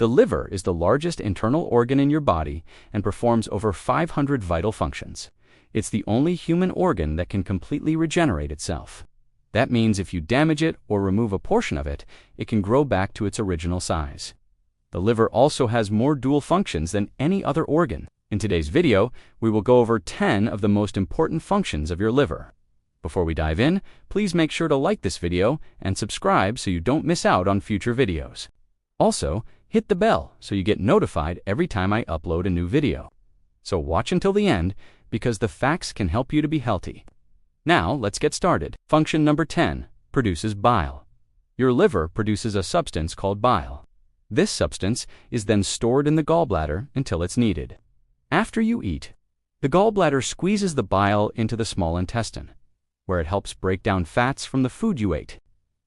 The liver is the largest internal organ in your body and performs over 500 vital functions. It's the only human organ that can completely regenerate itself. That means if you damage it or remove a portion of it, it can grow back to its original size. The liver also has more dual functions than any other organ. In today's video, we will go over 10 of the most important functions of your liver. Before we dive in, please make sure to like this video and subscribe so you don't miss out on future videos. Also, hit the bell so you get notified every time I upload a new video. So watch until the end because the facts can help you to be healthy. Now, let's get started. Function number 10, produces bile. Your liver produces a substance called bile. This substance is then stored in the gallbladder until it's needed. After you eat, the gallbladder squeezes the bile into the small intestine, where it helps break down fats from the food you ate.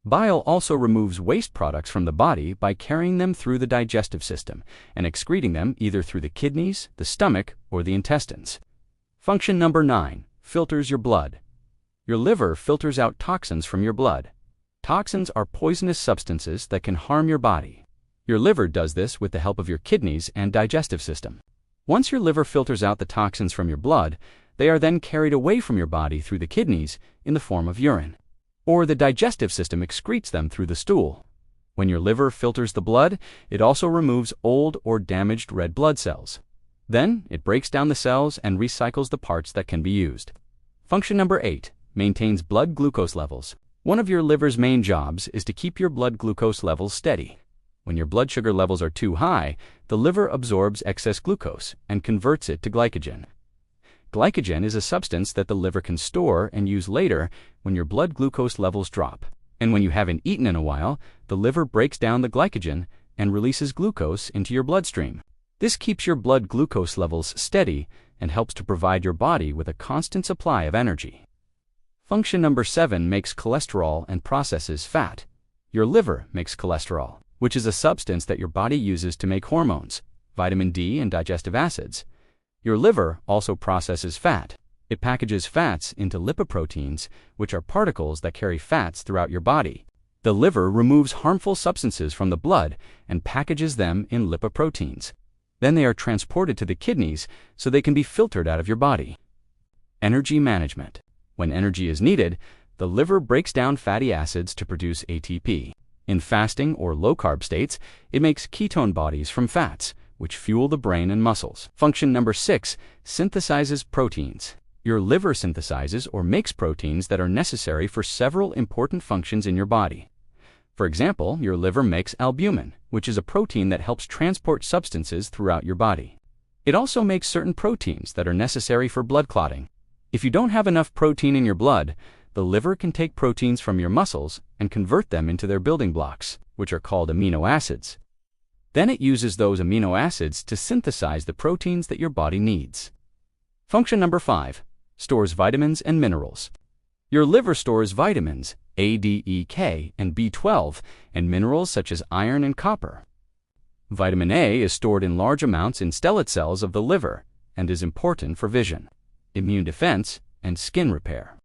Bile also removes waste products from the body by carrying them through the digestive system and excreting them either through the kidneys, the stomach, or the intestines. Function number 9, filters your blood. Your liver filters out toxins from your blood. Toxins are poisonous substances that can harm your body. Your liver does this with the help of your kidneys and digestive system. Once your liver filters out the toxins from your blood, they are then carried away from your body through the kidneys in the form of urine, or the digestive system excretes them through the stool. When your liver filters the blood, it also removes old or damaged red blood cells. Then, it breaks down the cells and recycles the parts that can be used. Function number 8, maintains blood glucose levels. One of your liver's main jobs is to keep your blood glucose levels steady. When your blood sugar levels are too high, the liver absorbs excess glucose and converts it to glycogen. Glycogen is a substance that the liver can store and use later when your blood glucose levels drop. And when you haven't eaten in a while, the liver breaks down the glycogen and releases glucose into your bloodstream. This keeps your blood glucose levels steady and helps to provide your body with a constant supply of energy. Function number 7 makes cholesterol and processes fat. Your liver makes cholesterol, which is a substance that your body uses to make hormones, vitamin D, and digestive acids. Your liver also processes fat. It packages fats into lipoproteins, which are particles that carry fats throughout your body. The liver removes harmful substances from the blood and packages them in lipoproteins. Then they are transported to the kidneys so they can be filtered out of your body. Energy management. When energy is needed, the liver breaks down fatty acids to produce ATP. In fasting or low-carb states, it makes ketone bodies from fats, which fuel the brain and muscles. Function number 6, synthesizes proteins. Your liver synthesizes or makes proteins that are necessary for several important functions in your body. For example, your liver makes albumin, which is a protein that helps transport substances throughout your body. It also makes certain proteins that are necessary for blood clotting. If you don't have enough protein in your blood, the liver can take proteins from your muscles and convert them into their building blocks, which are called amino acids. Then it uses those amino acids to synthesize the proteins that your body needs. Function number 5, stores vitamins and minerals. Your liver stores vitamins A, D, E, K, and B12, and minerals such as iron and copper. Vitamin A is stored in large amounts in stellate cells of the liver and is important for vision, immune defense, and skin repair.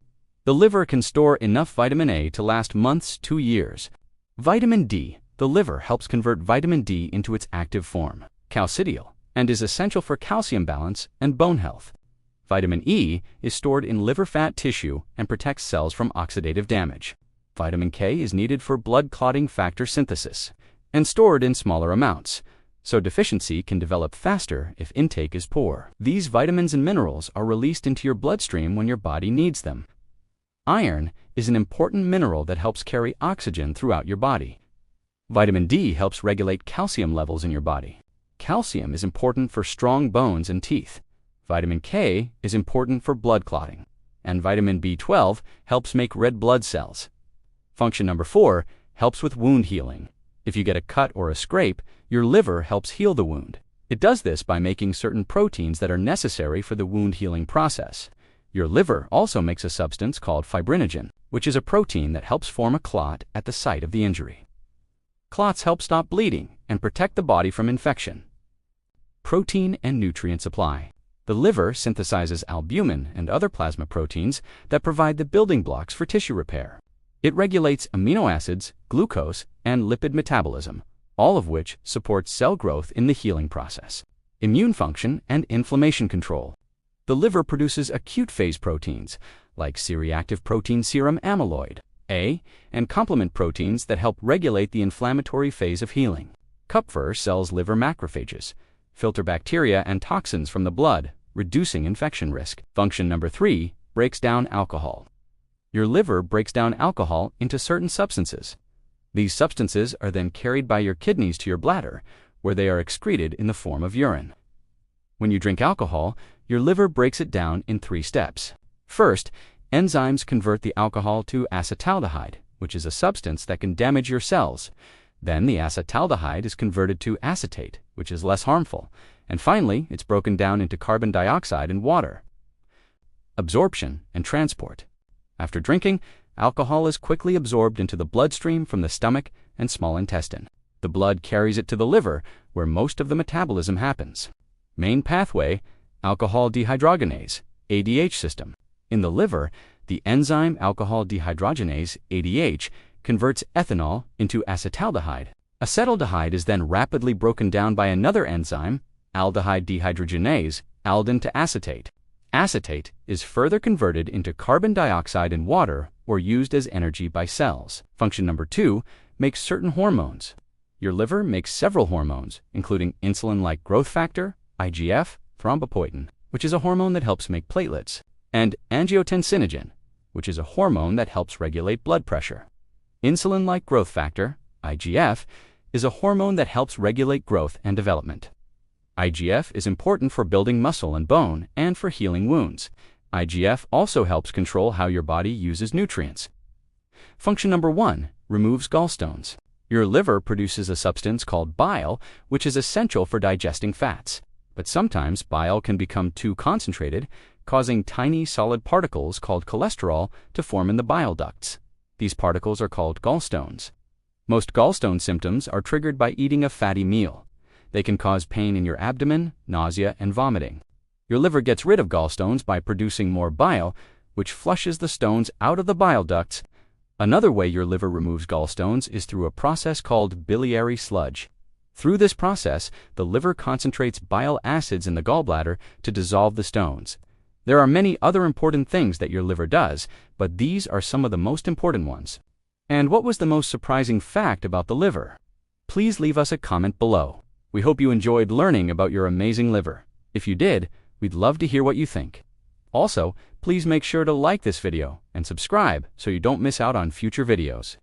The liver can store enough vitamin A to last months to years. Vitamin D. The liver helps convert vitamin D into its active form, calcidiol, and is essential for calcium balance and bone health. Vitamin E is stored in liver fat tissue and protects cells from oxidative damage. Vitamin K is needed for blood clotting factor synthesis and stored in smaller amounts, so deficiency can develop faster if intake is poor. These vitamins and minerals are released into your bloodstream when your body needs them. Iron is an important mineral that helps carry oxygen throughout your body. Vitamin D helps regulate calcium levels in your body. Calcium is important for strong bones and teeth. Vitamin K is important for blood clotting. And vitamin B12 helps make red blood cells. Function number 4, helps with wound healing. If you get a cut or a scrape, your liver helps heal the wound. It does this by making certain proteins that are necessary for the wound healing process. Your liver also makes a substance called fibrinogen, which is a protein that helps form a clot at the site of the injury. Clots help stop bleeding and protect the body from infection. Protein and nutrient supply. The liver synthesizes albumin and other plasma proteins that provide the building blocks for tissue repair. It regulates amino acids, glucose, and lipid metabolism, all of which support cell growth in the healing process. Immune function and inflammation control. The liver produces acute phase proteins, like C-reactive protein serum amyloid, A, and complement proteins that help regulate the inflammatory phase of healing. Kupffer cells liver macrophages, filter bacteria and toxins from the blood, reducing infection risk. Function number 3, breaks down alcohol. Your liver breaks down alcohol into certain substances. These substances are then carried by your kidneys to your bladder, where they are excreted in the form of urine. When you drink alcohol, your liver breaks it down in 3 steps. First, enzymes convert the alcohol to acetaldehyde, which is a substance that can damage your cells. Then the acetaldehyde is converted to acetate, which is less harmful. And finally, it's broken down into carbon dioxide and water. Absorption and transport. After drinking, alcohol is quickly absorbed into the bloodstream from the stomach and small intestine. The blood carries it to the liver, where most of the metabolism happens. Main pathway, alcohol dehydrogenase, ADH system. In the liver, the enzyme alcohol dehydrogenase, ADH, converts ethanol into acetaldehyde. Acetaldehyde is then rapidly broken down by another enzyme, aldehyde dehydrogenase, aldin to acetate. Acetate is further converted into carbon dioxide and water or used as energy by cells. Function number 2, makes certain hormones. Your liver makes several hormones, including insulin-like growth factor, IGF, thrombopoietin, which is a hormone that helps make platelets, and angiotensinogen, which is a hormone that helps regulate blood pressure. Insulin-like growth factor, IGF, is a hormone that helps regulate growth and development. IGF is important for building muscle and bone and for healing wounds. IGF also helps control how your body uses nutrients. Function number 1, removes gallstones. Your liver produces a substance called bile, which is essential for digesting fats. But sometimes bile can become too concentrated, causing tiny solid particles called cholesterol to form in the bile ducts. These particles are called gallstones. Most gallstone symptoms are triggered by eating a fatty meal. They can cause pain in your abdomen, nausea, and vomiting. Your liver gets rid of gallstones by producing more bile, which flushes the stones out of the bile ducts. Another way your liver removes gallstones is through a process called biliary sludge. Through this process, the liver concentrates bile acids in the gallbladder to dissolve the stones. There are many other important things that your liver does, but these are some of the most important ones. And what was the most surprising fact about the liver? Please leave us a comment below. We hope you enjoyed learning about your amazing liver. If you did, we'd love to hear what you think. Also, please make sure to like this video and subscribe so you don't miss out on future videos.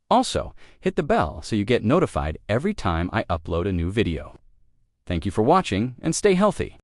Also, hit the bell so you get notified every time I upload a new video. Thank you for watching and stay healthy.